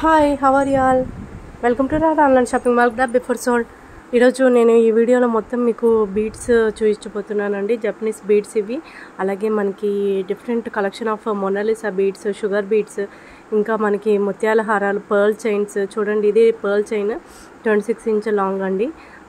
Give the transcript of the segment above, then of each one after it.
Hi, how are you all? Welcome to our online shopping mall before sold. ఈరోజు నేను ఈ వీడియోలో మొత్తం మీకు బీడ్స్ చూపించబోతున్నానండి. జపనీస్ బీడ్స్ ఇవి. అలాగే మనకి different collection of Mona Lisa beads, sugar beads, ఇంకా మనకి ముత్యాల హారాలు, పర్ల్ చైన్స్. చూడండి, ఇది పర్ల్ చైన్ 26 ఇంచ్ లాంగ్ అండి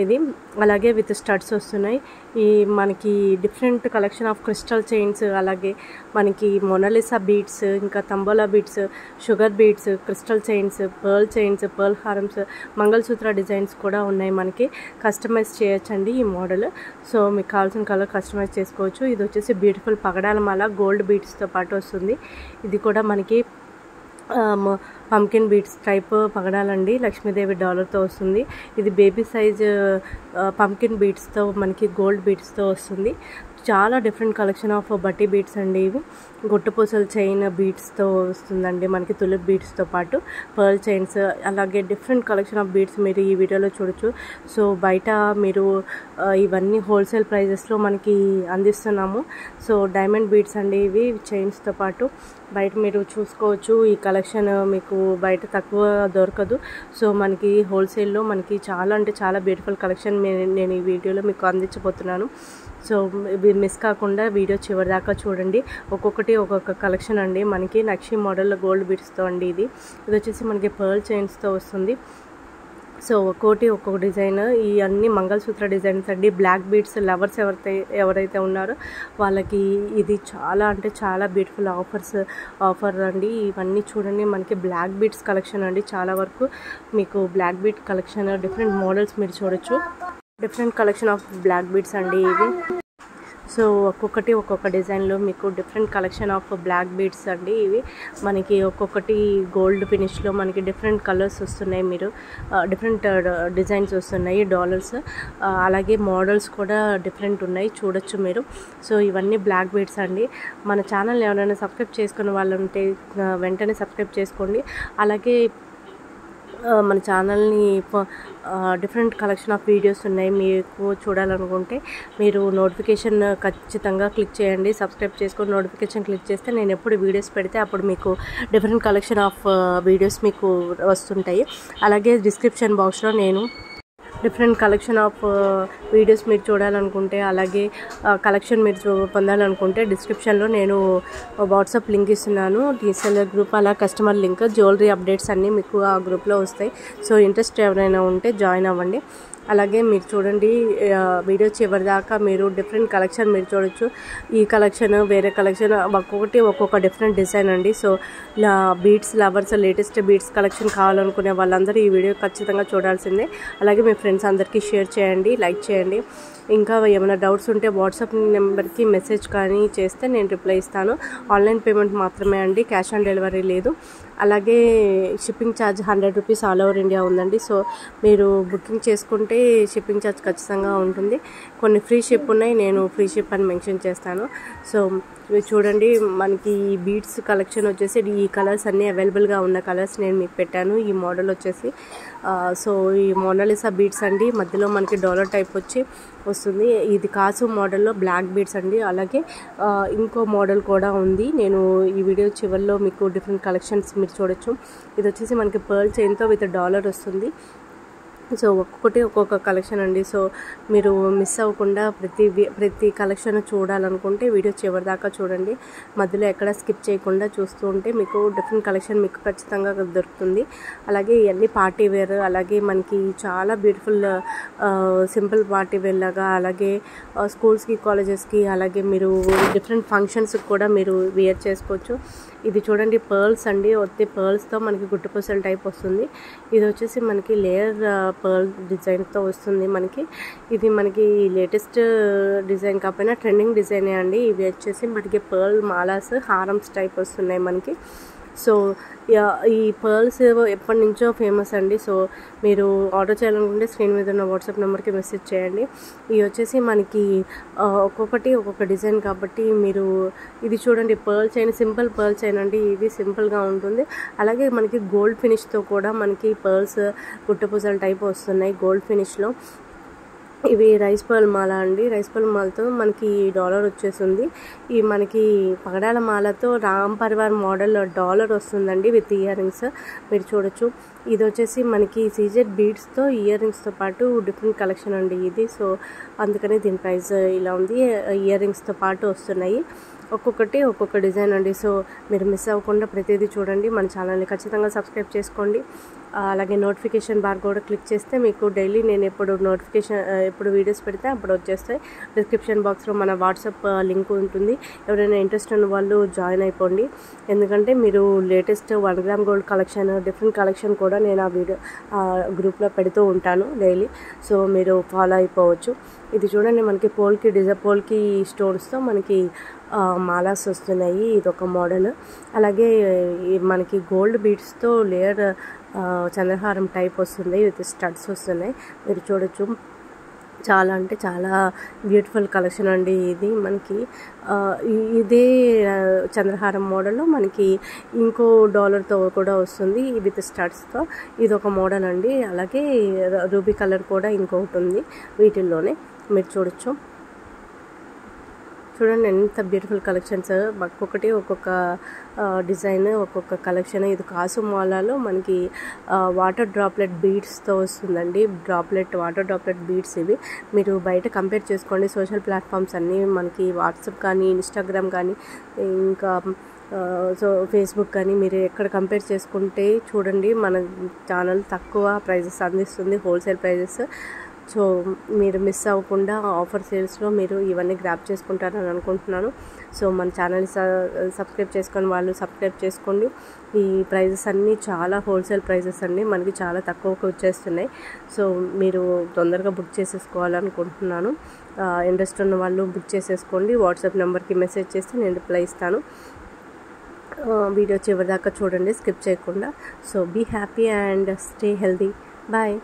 ఇది. అలాగే విత్ స్టడ్స్ వస్తున్నాయి. ఈ మనకి different collection of crystal chains, అలాగే మనకి మొనాలిసా బీడ్స్, ఇంకా tambola beads, sugar beads, crystal chains, pearl హారమ్స్, మంగళసూత్ర డిజైన్స్ కూడా ఉన్నాయి. మనకి కస్టమైజ్ చేయొచ్చండి ఈ మోడల్. సో మీకు కావాల్సిన కలర్ కస్టమైజ్ చేసుకోవచ్చు. ఇది వచ్చేసి బ్యూటిఫుల్ పగడాల మాల గోల్డ్ బీడ్స్తో పాటు వస్తుంది. ఇది కూడా మనకి పంకిన్ బీడ్స్ టైప్ పగడాలండి. లక్ష్మీదేవి డాలర్తో వస్తుంది. ఇది బేబీ సైజ్ పంకిన్ బీడ్స్తో మనకి గోల్డ్ బీడ్స్తో వస్తుంది. చాలా డిఫరెంట్ కలెక్షన్ ఆఫ్ బట్టి బీడ్స్ అండి ఇవి. గుట్టుపూసల చైన్ బీడ్స్తో వస్తుందండి మనకి, తులిప్ బీడ్స్తో పాటు పర్ల్ చైన్స్, అలాగే డిఫరెంట్ కలెక్షన్ ఆఫ్ బీడ్స్ మీరు ఈ వీడియోలో చూడొచ్చు. సో బయట మీరు ఇవన్నీ హోల్సేల్ ప్రైజెస్లో మనకి అందిస్తున్నాము. సో డైమండ్ బీడ్స్ అండి ఇవి, చైన్స్తో పాటు బయట మీరు చూసుకోవచ్చు. ఈ కలెక్షన్ మీకు బయట తక్కువ దొరకదు. సో మనకి హోల్సేల్లో మనకి చాలా అంటే చాలా బ్యూటిఫుల్ కలెక్షన్ నేను ఈ వీడియోలో మీకు అందించబోతున్నాను. సో మిస్ కాకుండా వీడియో చివరి దాకా చూడండి. ఒక్కొక్కటి ఒక్కొక్క కలెక్షన్ అండి. మనకి నక్షి మోడల్ గోల్డ్ బీడ్స్తో అండి ఇది వచ్చేసి మనకి పర్ల్ చైన్స్తో వస్తుంది. సో ఒక్కొక్క డిజైన్. ఈ అన్ని మంగళసూత్ర డిజైన్స్ అండి. బ్లాక్ బీడ్స్ లవర్స్ ఎవరైతే ఉన్నారో వాళ్ళకి ఇది చాలా అంటే చాలా బ్యూటిఫుల్ ఆఫర్ అండి. ఇవన్నీ చూడండి, మనకి బ్లాక్ బీడ్స్ కలెక్షన్ అండి. చాలా వరకు మీకు black bead collection, different models మీరు చూడొచ్చు. Different collection of black beads అండి ఇవి. సో ఒక్కొక్కటి ఒక్కొక్క డిజైన్లో మీకు different collection of black beads అండి ఇవి. మనకి ఒక్కొక్కటి గోల్డ్ ఫినిష్లో మనకి డిఫరెంట్ కలర్స్ వస్తున్నాయి. మీరు డిఫరెంట్ డిజైన్స్ వస్తున్నాయి, డాలర్స్, అలాగే మోడల్స్ కూడా డిఫరెంట్ ఉన్నాయి, చూడొచ్చు మీరు. సో ఇవన్నీ బ్లాక్ బీడ్స్ అండి. మన ఛానల్ ఎవరైనా సబ్స్క్రైబ్ చేసుకునే వాళ్ళు ఉంటే వెంటనే సబ్స్క్రైబ్ చేసుకోండి. అలాగే మన ఛానల్ని డిఫరెంట్ కలెక్షన్ ఆఫ్ వీడియోస్ ఉన్నాయి. మీకు చూడాలనుకుంటే మీరు నోటిఫికేషన్ ఖచ్చితంగా క్లిక్ చేయండి. సబ్స్క్రైబ్ చేసుకొని నోటిఫికేషన్ క్లిక్ చేస్తే నేను ఎప్పుడు వీడియోస్ పెడితే అప్పుడు మీకు డిఫరెంట్ కలెక్షన్ ఆఫ్ వీడియోస్ మీకు వస్తుంటాయి. అలాగే డిస్క్రిప్షన్ బాక్స్లో నేను డిఫరెంట్ కలెక్షన్ ఆఫ్ వీడియోస్ మీరు చూడాలనుకుంటే, అలాగే కలెక్షన్ మీరు పొందాలనుకుంటే డిస్క్రిప్షన్లో నేను వాట్సాప్ లింక్ ఇస్తున్నాను. రీసెల్లర్ గ్రూప్, అలా కస్టమర్ లింక్, జ్యువెలరీ అప్డేట్స్ అన్నీ మీకు ఆ గ్రూప్లో వస్తాయి. సో ఇంట్రెస్ట్ ఎవరైనా ఉంటే జాయిన్ అవ్వండి. అలాగే మీరు చూడండి, వీడియో చివరి దాకా మీరు డిఫరెంట్ కలెక్షన్ మీరు చూడొచ్చు. ఈ కలెక్షన్, వేరే కలెక్షన్, ఒక్కొక్క డిఫరెంట్ డిజైన్ అండి. So beads lovers, latest beads collection కావాలనుకునే వాళ్ళందరూ ఈ వీడియో ఖచ్చితంగా చూడాల్సిందే. అలాగే మీ ఫ్రెండ్స్ అందరికీ షేర్ చేయండి, లైక్ చేయండి. ఇంకా ఏమైనా డౌట్స్ ఉంటే వాట్సాప్ నెంబర్కి మెసేజ్ కానీ చేస్తే నేను రిప్లై ఇస్తాను. ఆన్లైన్ పేమెంట్ మాత్రమే అండి, క్యాష్ ఆన్ డెలివరీ లేదు. అలాగే shipping charge 100 rupees all over India ఉందండి. సో మీరు బుకింగ్ చేసుకుంటే షిప్పింగ్ ఛార్జ్ ఖచ్చితంగా ఉంటుంది. కొన్ని ఫ్రీ షిప్ ఉన్నాయి, నేను ఫ్రీ షిప్ అని మెన్షన్ చేస్తాను. సో మీరు చూడండి, మనకి ఈ బీడ్స్ కలెక్షన్ వచ్చేసి ఈ కలర్స్ అన్నీ అవైలబుల్గా ఉన్న కలర్స్ నేను మీకు పెట్టాను. ఈ మోడల్ వచ్చేసి సో ఈ మొనాలిసా బీడ్స్ అండి. మధ్యలో మనకి డాలర్ టైప్ వస్తుంది. ఇది కాసు మోడల్లో బ్లాక్ బీడ్స్ అండి. అలాగే ఇంకో మోడల్ కూడా ఉంది. నేను ఈ వీడియో చివరిలో మీకు డిఫరెంట్ కలెక్షన్స్ మీరు చూడొచ్చు. ఇది వచ్చేసి మనకి పర్ల్ చైన్తో విత్ డాలర్ వస్తుంది. సో ఒక్కొక్కటి ఒక్కొక్క కలెక్షన్ అండి. సో మీరు మిస్ అవ్వకుండా ప్రతి కలెక్షన్ చూడాలనుకుంటే వీడియో చివరి దాకా చూడండి. మధ్యలో ఎక్కడ స్కిప్ చేయకుండా చూస్తూ ఉంటే మీకు డిఫరెంట్ కలెక్షన్ మీకు ఖచ్చితంగా దొరుకుతుంది. అలాగే ఇవన్నీ పార్టీ వేర్, అలాగే మనకి చాలా బ్యూటిఫుల్ సింపుల్ పార్టీ వేర్ లాగా, అలాగే స్కూల్స్కి, కాలేజెస్కి, అలాగే మీరు డిఫరెంట్ ఫంక్షన్స్కి కూడా మీరు వేర్ చేసుకోవచ్చు. ఇది చూడండి, పర్ల్స్ అండి. ఒత్తి పర్ల్స్తో మనకి గుట్టుపూసల టైప్ వస్తుంది. ఇది వచ్చేసి మనకి లేయర్ పర్ల్ డిజైన్తో వస్తుంది మనకి. ఇది మనకి లేటెస్ట్ డిజైన్ కాకపోయినా ట్రెండింగ్ డిజైనే అండి. ఇవి వచ్చేసి మనకి పర్ల్ మాలాస్, హారమ్స్ టైప్ వస్తున్నాయి మనకి. సో ఈ పర్ల్స్ ఎప్పటి నుంచో ఫేమస్ అండి. సో మీరు ఆర్డర్ చేయాలనుకుంటే స్క్రీన్ మీద ఉన్న వాట్సాప్ నెంబర్కి మెసేజ్ చేయండి. ఇవి వచ్చేసి మనకి ఒక్కొక్కటి ఒక్కొక్క డిజైన్ కాబట్టి మీరు ఇది చూడండి, pearl chain, simple pearl chain అండి. ఇది సింపుల్గా ఉంటుంది. అలాగే మనకి గోల్డ్ ఫినిష్తో కూడా మనకి పర్ల్స్ గుట్టపూసల టైప్ వస్తున్నాయి గోల్డ్ ఫినిష్లో. ఇవి రైస్ పర్ల్ మాల అండి. రైస్ పర్ల్ మాలతో మనకి డాలర్ వచ్చేస్తుంది. ఈ మనకి పగడాల మాలతో రామ్ పరివార్ మోడల్ డాలర్ వస్తుందండి విత్ ఇయర్ రింగ్స్. మీరు చూడొచ్చు. ఇది వచ్చేసి మనకి సీజెడ్ బీడ్స్తో ఇయర్ రింగ్స్తో పాటు డిఫరెంట్ కలెక్షన్ అండి ఇది. సో అందుకని దీని ప్రైస్ ఇలా ఉంది. ఇయర్ రింగ్స్తో పాటు వస్తున్నాయి. ఒక్కొక్కటి ఒక్కొక్క డిజైన్ అండి. సో మీరు మిస్ అవ్వకుండా ప్రతిదీ చూడండి. మన ఛానల్ని ఖచ్చితంగా సబ్స్క్రైబ్ చేసుకోండి. అలాగే నోటిఫికేషన్ బార్ కూడా క్లిక్ చేస్తే మీకు డైలీ నేను ఎప్పుడు వీడియోస్ పెడితే అప్పుడు వచ్చేస్తాయి. డిస్క్రిప్షన్ బాక్స్లో మన వాట్సాప్ లింక్ ఉంటుంది. ఎవరైనా ఇంట్రెస్ట్ ఉన్న వాళ్ళు జాయిన్ అయిపోండి. ఎందుకంటే మీరు latest 1 gram gold collection, different collection కూడా నేను ఆ గ్రూప్లో పెడుతూ ఉంటాను డైలీ. సో మీరు ఫాలో అయిపోవచ్చు. ఇది చూడండి, మనకి పోల్కి స్టోన్స్తో మనకి మాలాస్ వస్తున్నాయి. ఇది ఒక మోడల్. అలాగే మనకి గోల్డ్ బీడ్స్తో లేయర్ చంద్రహారం టైప్ వస్తుంది విత్ స్టడ్స్ వస్తున్నాయి. మీరు చూడొచ్చు. చాలా అంటే చాలా బ్యూటిఫుల్ కలెక్షన్ అండి ఇది. మనకి ఇదే చంద్రహారం మోడల్లో మనకి ఇంకో డాలర్తో కూడా వస్తుంది విత్ స్టడ్స్తో. ఇది ఒక మోడల్ అండి. అలాగే రూబీ కలర్ కూడా ఇంకొకటి ఉంది వీటిల్లోనే. మీరు చూడొచ్చు. చూడండి ఎంత బ్యూటిఫుల్ కలెక్షన్స్. ఒక్కొక్కటి ఒక్కొక్క డిజైన్, ఒక్కొక్క కలెక్షన్. ఇది కాసు మాలలో మనకి వాటర్ డ్రాప్లెట్ బీడ్స్తో వస్తుందండి. వాటర్ డ్రాప్లెట్ బీడ్స్ ఇవి. మీరు బయట కంపేర్ చేసుకోండి. సోషల్ ప్లాట్ఫామ్స్ అన్నీ మనకి వాట్సాప్ కానీ, ఇన్స్టాగ్రామ్ కానీ, ఇంకా ఫేస్బుక్ కానీ మీరు ఎక్కడ కంపేర్ చేసుకుంటే చూడండి, మన ఛానల్ తక్కువ ప్రైజెస్ అందిస్తుంది, హోల్సేల్ ప్రైజెస్. సో మీరు మిస్ అవ్వకుండా ఆఫర్ సేల్స్లో మీరు ఇవన్నీ గ్రాప్ చేసుకుంటారని అనుకుంటున్నాను. సో మన ఛానల్ని సబ్స్క్రైబ్ చేసుకొని వాళ్ళు సబ్స్క్రైబ్ చేసుకోండి. ఈ ప్రైజెస్ అన్నీ చాలా హోల్సేల్ ప్రైజెస్ అండి. మనకి చాలా తక్కువకు వచ్చేస్తున్నాయి. సో మీరు తొందరగా బుక్ చేసేసుకోవాలనుకుంటున్నాను. ఇంట్రెస్ట్ ఉన్న వాళ్ళు బుక్ చేసేసుకోండి. వాట్సాప్ నెంబర్కి మెసేజ్ చేస్తే నేను రిప్లై ఇస్తాను. వీడియో చివరిదాకా చూడండి, స్కిప్ చేయకుండా. So be happy and stay healthy. Bye.